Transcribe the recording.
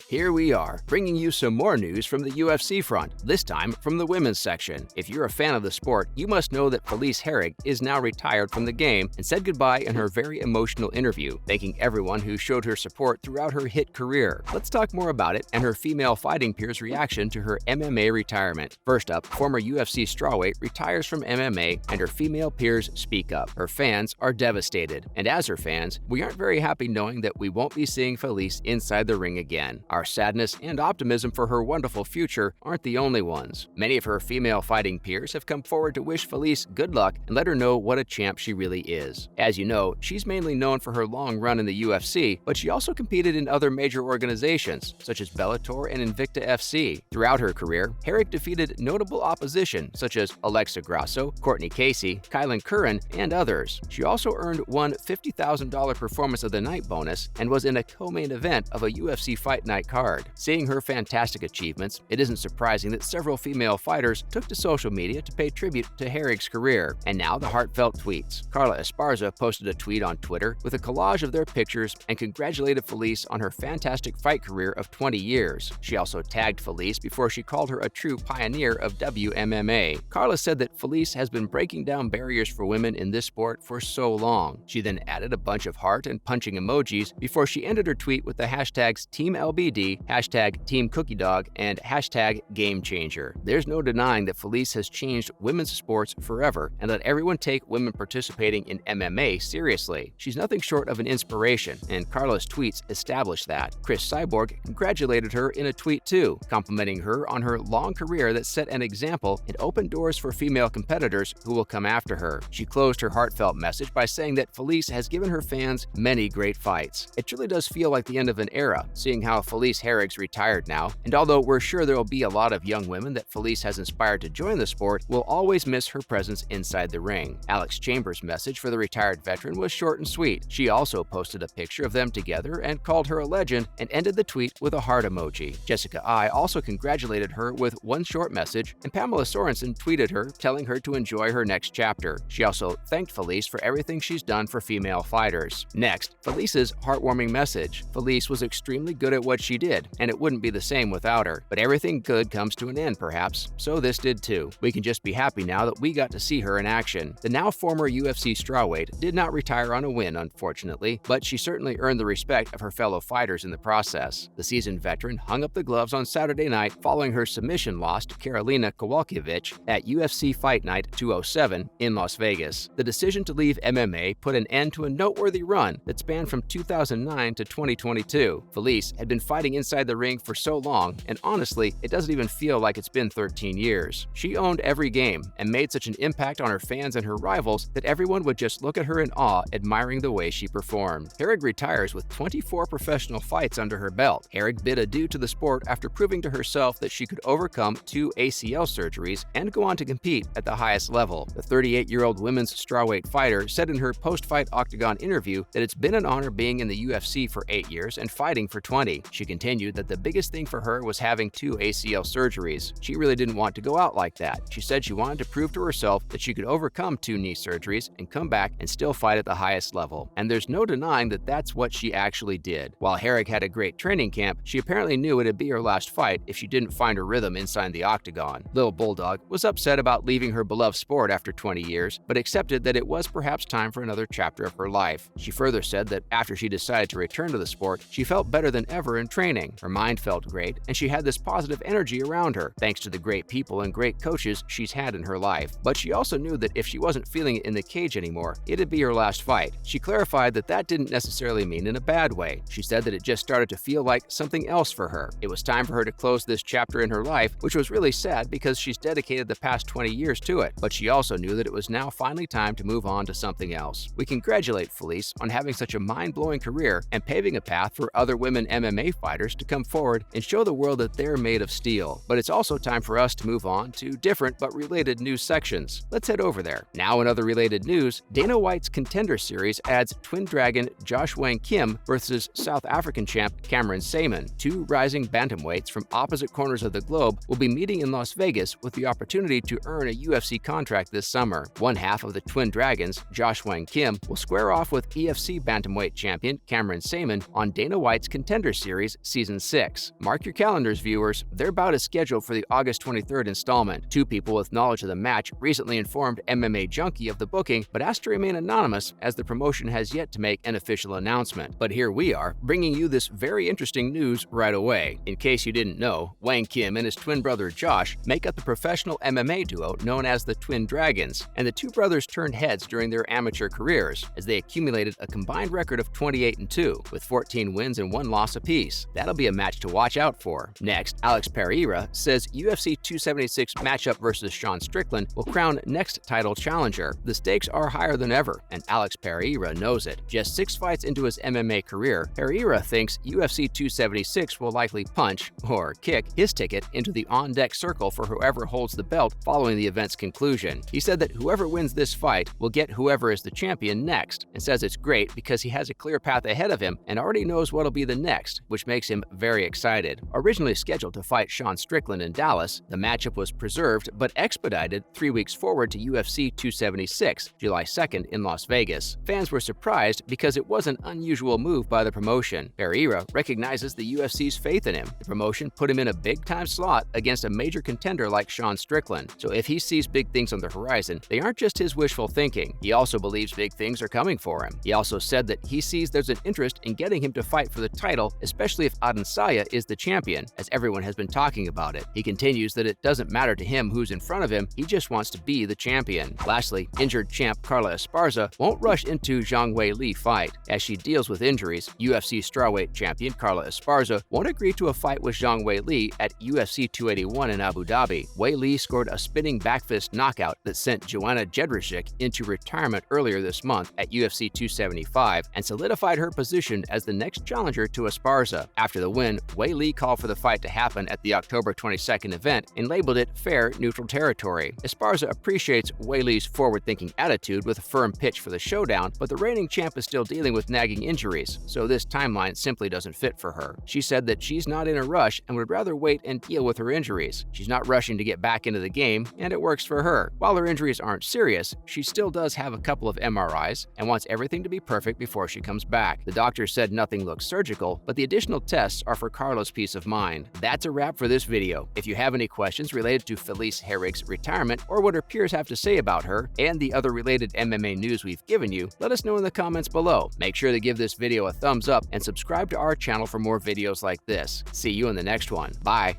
Here we are, bringing you some more news from the UFC front, this time from the women's section. If you're a fan of the sport, you must know that Felice Herrig is now retired from the game and said goodbye in her very emotional interview, thanking everyone who showed her support throughout her hit career. Let's talk more about it and her female fighting peers' reaction to her MMA retirement. First up, former UFC strawweight retires from MMA and her female peers speak up. Her fans are devastated, and as her fans, we aren't very happy knowing that we won't be seeing Felice inside the ring again. Our sadness and optimism for her wonderful future aren't the only ones. Many of her female fighting peers have come forward to wish Felice good luck and let her know what a champ she really is. As you know, she's mainly known for her long run in the UFC, but she also competed in other major organizations, such as Bellator and Invicta FC. Throughout her career, Herrig defeated notable opposition, such as Alexa Grasso, Courtney Casey, Kylan Curran, and others. She also earned one $50,000 Performance of the Night bonus and was in a co-main event of a UFC Fight Night card. Seeing her fantastic achievements, it isn't surprising that several female fighters took to social media to pay tribute to Herrig's career. And now the heartfelt tweets. Carla Esparza posted a tweet on Twitter with a collage of their pictures and congratulated Felice on her fantastic fight career of 20 years. She also tagged Felice before she called her a true pioneer of WMMA. Carla said that Felice has been breaking down barriers for women in this sport for so long. She then added a bunch of heart and punching emojis before she ended her tweet with the hashtags TeamLBD, hashtag Team Cookie Dog, and hashtag Game Changer. There's no denying that Felice has changed women's sports forever and that everyone take women participating in MMA seriously. She's nothing short of an inspiration, and Carla's tweets established that. Chris Cyborg congratulated her in a tweet too, complimenting her on her long career that set an example and opened doors for female competitors who will come after her. She closed her heartfelt message by saying that Felice has given her fans many great fights. It truly does feel like the end of an era, seeing how Felice Herrig's retired now, and although we're sure there will be a lot of young women that Felice has inspired to join the sport, we'll always miss her presence inside the ring. Alex Chambers' message for the retired veteran was short and sweet. She also posted a picture of them together and called her a legend and ended the tweet with a heart emoji. Jessica I also congratulated her with one short message, and Pamela Sorensen tweeted her, telling her to enjoy her next chapter. She also thanked Felice for everything she's done for female fighters. Next, Felice's heartwarming message. Felice was extremely good at what she did, and it wouldn't be the same without her. But everything good comes to an end, perhaps. So this did too. We can just be happy now that we got to see her in action. The now former UFC strawweight did not retire on a win, unfortunately, but she certainly earned the respect of her fellow fighters in the process. The seasoned veteran hung up the gloves on Saturday night following her submission loss to Karolina Kowalkiewicz at UFC Fight Night 207 in Las Vegas. The decision to leave MMA put an end to a noteworthy run that spanned from 2009 to 2022. Felice had been fighting inside the ring for so long, and honestly, it doesn't even feel like it's been 13 years. She owned every game and made such an impact on her fans and her rivals that everyone would just look at her in awe, admiring the way she performed. Herrig retires with 24 professional fights under her belt. Herrig bid adieu to the sport after proving to herself that she could overcome 2 ACL surgeries and go on to compete at the highest level. The 38-year-old women's strawweight fighter said in her post-fight Octagon interview that it's been an honor being in the UFC for 8 years and fighting for 20. She continued that the biggest thing for her was having 2 ACL surgeries. She really didn't want to go out like that. She said she wanted to prove to herself that she could overcome 2 knee surgeries and come back and still fight at the highest level. And there's no denying that that's what she actually did. While Herrig had a great training camp, she apparently knew it'd be her last fight if she didn't find her rhythm inside the octagon. Lil Bulldog was upset about leaving her beloved sport after 20 years, but accepted that it was perhaps time for another chapter of her life. She further said that after she decided to return to the sport, she felt better than ever in training. Her mind felt great, and she had this positive energy around her, thanks to the great people and great coaches she's had in her life. But she also knew that if she wasn't feeling it in the cage anymore, it'd be her last fight. She clarified that that didn't necessarily mean in a bad way. She said that it just started to feel like something else for her. It was time for her to close this chapter in her life, which was really sad because she's dedicated the past 20 years to it. But she also knew that it was now finally time to move on to something else. We congratulate Felice on having such a mind-blowing career and paving a path for other women MMA fighters to come forward and show the world that they're made of steel. But it's also time for us to move on to different but related news sections. Let's head over there. Now in other related news, Dana White's Contender Series adds Twin Dragon Josh Wang Kim versus South African champ Cameron Saman. 2 rising bantamweights from opposite corners of the globe will be meeting in Las Vegas with the opportunity to earn a UFC contract this summer. One half of the Twin Dragons, Josh Wang Kim, will square off with EFC bantamweight champion Cameron Saman on Dana White's Contender Series Series Season 6. Mark your calendars, viewers. Their bout is scheduled for the August 23rd installment. Two people with knowledge of the match recently informed MMA Junkie of the booking, but asked to remain anonymous as the promotion has yet to make an official announcement. But here we are, bringing you this very interesting news right away. In case you didn't know, Wang Kim and his twin brother Josh make up the professional MMA duo known as the Twin Dragons, and the two brothers turned heads during their amateur careers as they accumulated a combined record of 28-2, with 14 wins and 1 loss apiece. That'll be a match to watch out for. Next, Alex Pereira says UFC 276 matchup versus Sean Strickland will crown next title challenger. The stakes are higher than ever, and Alex Pereira knows it. Just 6 fights into his MMA career, Pereira thinks UFC 276 will likely punch, or kick, his ticket into the on-deck circle for whoever holds the belt following the event's conclusion. He said that whoever wins this fight will get whoever is the champion next, and says it's great because he has a clear path ahead of him and already knows what'll be the next, which makes him very excited. Originally scheduled to fight Sean Strickland in Dallas, the matchup was preserved but expedited 3 weeks forward to UFC 276, July 2nd in Las Vegas. Fans were surprised because it was an unusual move by the promotion. Pereira recognizes the UFC's faith in him. The promotion put him in a big-time slot against a major contender like Sean Strickland. So if he sees big things on the horizon, they aren't just his wishful thinking. He also believes big things are coming for him. He also said that he sees there's an interest in getting him to fight for the title, especially if Adesanya is the champion, as everyone has been talking about it. He continues that it doesn't matter to him who's in front of him, he just wants to be the champion. Lastly, injured champ Carla Esparza won't rush into Zhang Weili fight. As she deals with injuries, UFC strawweight champion Carla Esparza won't agree to a fight with Zhang Weili at UFC 281 in Abu Dhabi. Weili scored a spinning backfist knockout that sent Joanna Jedrzejczyk into retirement earlier this month at UFC 275 and solidified her position as the next challenger to Esparza. After the win, Weili called for the fight to happen at the October 22nd event and labeled it fair, neutral territory. Esparza appreciates Weili's forward-thinking attitude with a firm pitch for the showdown, but the reigning champ is still dealing with nagging injuries, so this timeline simply doesn't fit for her. She said that she's not in a rush and would rather wait and deal with her injuries. She's not rushing to get back into the game, and it works for her. While her injuries aren't serious, she still does have a couple of MRIs and wants everything to be perfect before she comes back. The doctor said nothing looks surgical, but the additional tests are for Carla's peace of mind. That's a wrap for this video. If you have any questions related to Felice Herrig's retirement or what her peers have to say about her and the other related MMA news we've given you, let us know in the comments below. Make sure to give this video a thumbs up and subscribe to our channel for more videos like this. See you in the next one. Bye.